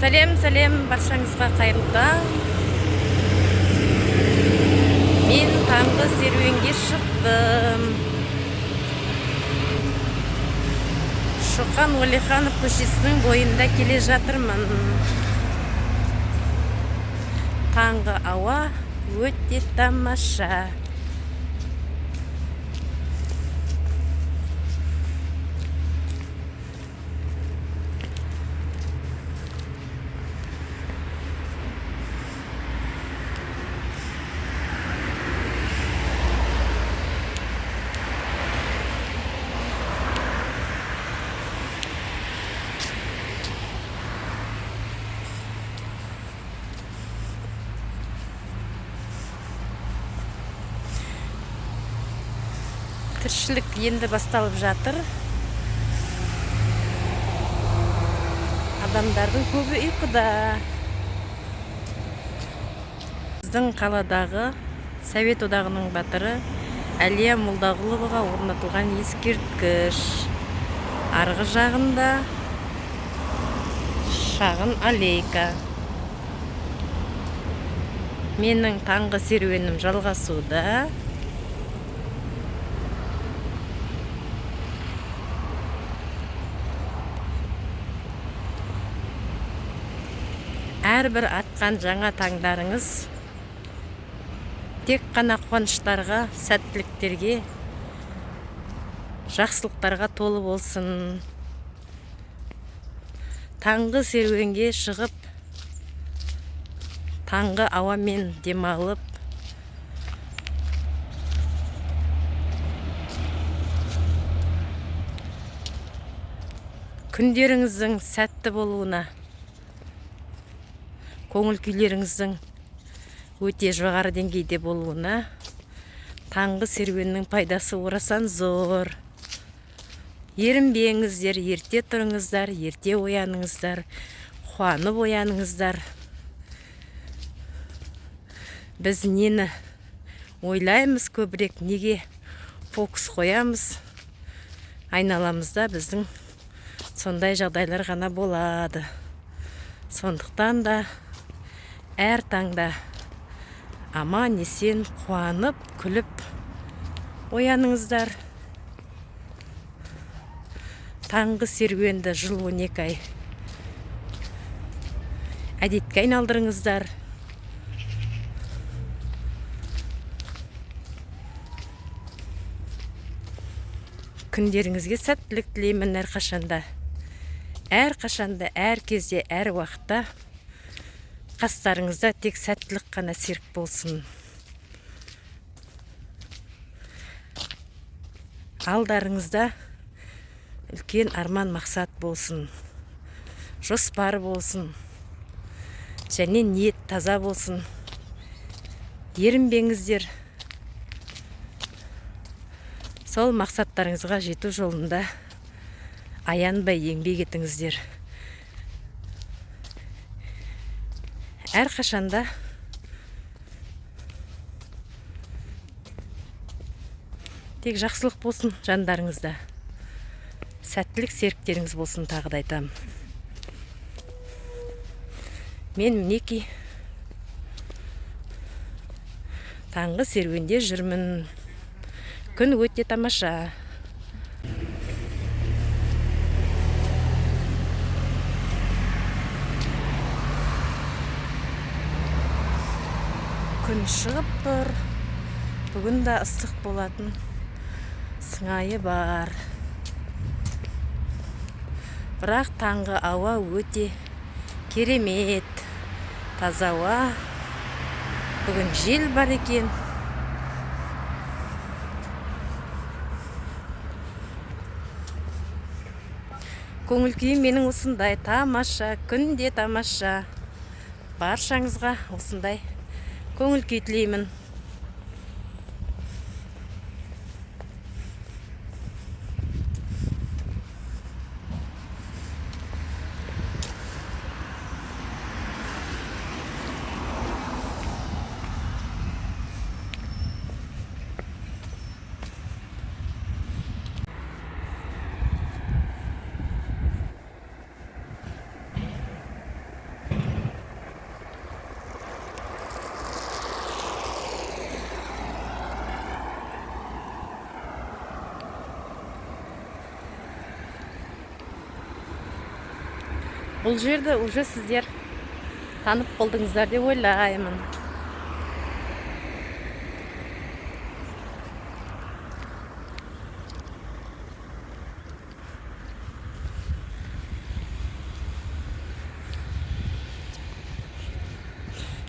Сәлем, баршаңызға қайырлы таң. Мен таңғы серуенге шықтым. Шоқан Уәлиханов көшесінің бойында келе жатырмын. Таңғы ауа өте тамаша. Тіршілік енді басталып жатыр. Адамдардың көбі ұйқыда. Біздің қаладағы Совет одағының батыры Әлия Молдағұловаға орнатылған ескерткіш. Арғы жағында шағын аллейка. Менің таңғы серуенім жалғасуда. Әрбір атқан жаңа таңдарыңыз тек қана қуаныштарға, сәттіліктерге, жақсылықтарға толы болсын. Таңғы серуенге шығып, таңғы ауамен демалып, күндеріңіздің сәтті болуына, көңіл күйлеріңіздің өте жоғары деңгейде болуына таңғы серуеннің пайдасы орасан зор. Ерінбеңіздер, ерте тұрыңыздар, ерте ояныңыздар, қуанып ояныңыздар. Біз нені ойлаймыз көбірек, неге фокус қоямыз? Айналамызда біздің сондай жағдайлар ғана болады. Сондықтан да әр таңда аман есен қуанып, күліп ояныңыздар. Таңғы серуенді жыл 12 ай әдетке айналдырыңыздар. Күндеріңізге сәттілік тілеймін әрқашанда. Әрқашанда, әр кезде, әр уақытта қастарыңызда тек сәттілік қана серік болсын. Алдарыңызда үлкен арман мақсат болсын. Жоспар болсын. Және ниет таза болсын. Ерінбеңіздер. Сол мақсаттарыңызға жету жолында аянбай еңбек етіңіздер. Әрқашанда тек жақсылық болсын жандарыңызда. Сәттілік серіктеріңіз болсын, тағы да айтамын. Мен мінеки таңғы серуенде жүрмін. Күн өте тамаша. Күн шығып тұр. Бүгін де ыстық болатын сыңайы бар. Бірақ таңғы ауа өте керемет. Таза ауа. Бүгін жел бар екен. Көңіл күйім менің осындай тамаша, күнде тамаша. Баршаңызға осындай көңіл күй тілеймін. Бұл жерді уже сіздер танып болдыңыздар деп ойлаймын.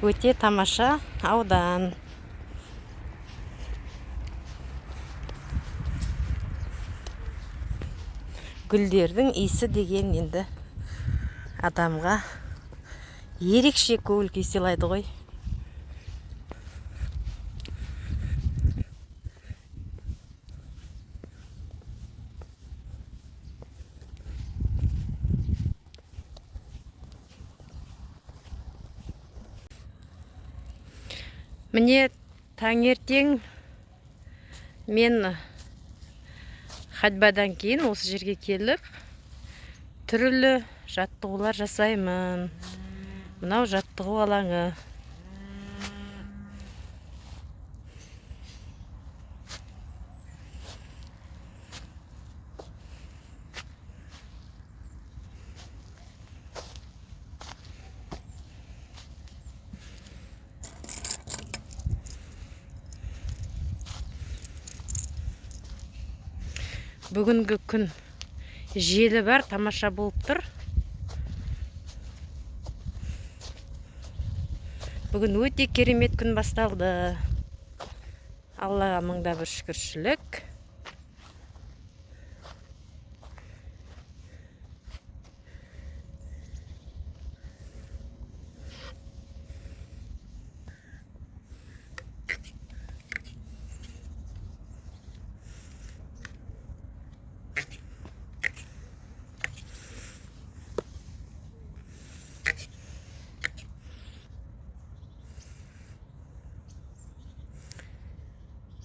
Өте тамаша аудан. Гүлдердің иісі деген енді адамға ерекше көңіл күй сыйлайды ғой. Міне таңертең мен ходьбадан кейін осы жерге келіп түрлі жаттығулар жасаймын. Мынау жаттығу алаңы. Бүгінгі күн желі бар, тамаша болып тұр. Бүгін өте керемет күн басталды. Аллаға мыңда бір шүкіршілік.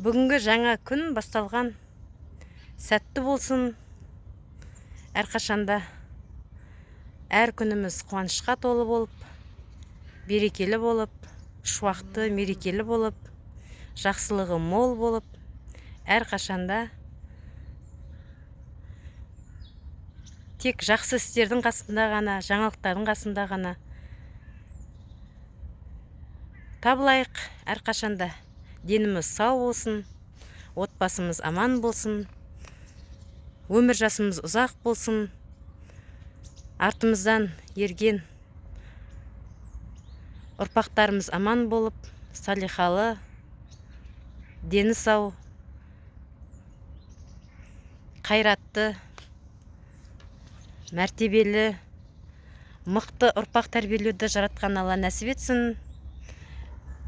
Бүгінгі жаңа күн басталған сәтті болсын. Әрқашанда әр күніміз қуанышқа толы болып, берекелі болып, шуақты мерекелі болып, жақсылығы мол болып, әрқашанда тек жақсы істердің қасында ғана, жаңалықтардың қасында ғана табылайық. Әрқашанда деніміз сау болсын, отбасымыз аман болсын, өмір жасымыз ұзақ болсын, артымыздан ерген ұрпақтарымыз аман болып, салихалы, дені сау, қайратты, мәртебелі, мықты ұрпақ тәрбиелеуді жаратқан Алла нәсіп етсін.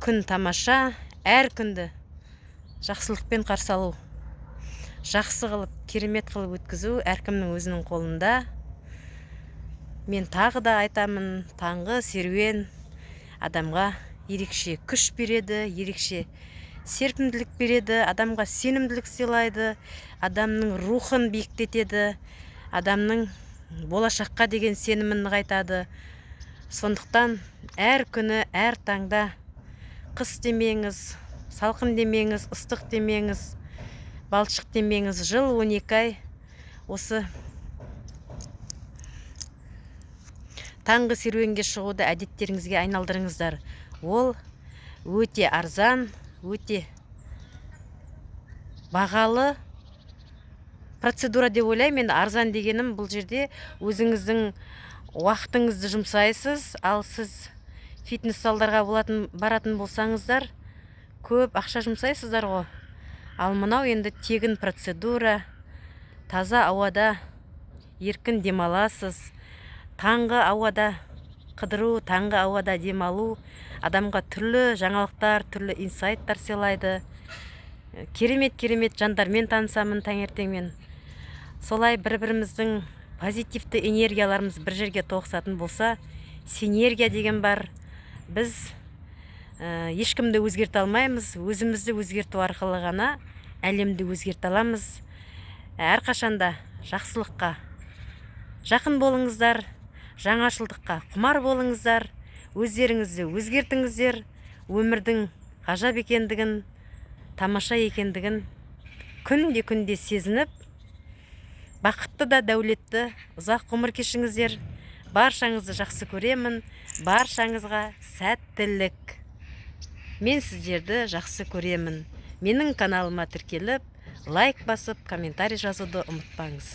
Күн тамаша, әр күнді жақсылықпен қарсы алу, жақсы қылып, керемет қылып өткізу әркімнің өзінің қолында. Мен тағы да айтамын, таңғы серуен адамға ерекше күш береді, ерекше серпімділік береді, адамға сенімділік сыйлайды, адамның рухын биіктетеді, адамның болашаққа деген сенімін нығайтады. Сондықтан әр күні, әр таңда қыс демеңіз, салқын демеңіз, ыстық демеңіз, балшық демеңіз, жыл 12 ай осы таңғы серуенге шығуды әдеттеріңізге айналдырыңыздар. Ол өте арзан, өте бағалы процедура деп ойлаймын. Мен арзан дегенім, бұл жерде өзіңіздің уақытыңызды жұмсайсыз, ал сіз фитнес залдарға баратын болсаңыздар, көп ақша жұмсайсыздар ғой. Ал мынау енді тегін процедура, таза ауада еркін демаласыз. Таңғы ауада қыдыру, таңғы ауада демалу адамға түрлі жаңалықтар, түрлі инсайттар сыйлайды. Керемет жандармен танысамын таңертеңмен. Солай бір-біріміздің позитивті энергияларымыз бір жерге тоғысатын болса, синергия деген бар. Біз ешкімді өзгерте алмаймыз, өзімізді өзгерту арқылы ғана әлемді өзгерте аламыз. Әрқашанда жақсылыққа жақын болыңыздар, жаңашылдыққа құмар болыңыздар, өздеріңізді өзгертіңіздер, өмірдің ғажап екендігін, тамаша екендігін күнде сезініп, бақытты да дәулетті ұзақ ғұмыр кешіңіздер. Баршаңызды жақсы көремін. Баршаңызға сәттілік. Мен сіздерді жақсы көремін. Менің каналыма тіркеліп, лайк басып, комментарий жазуды ұмытпаңыз.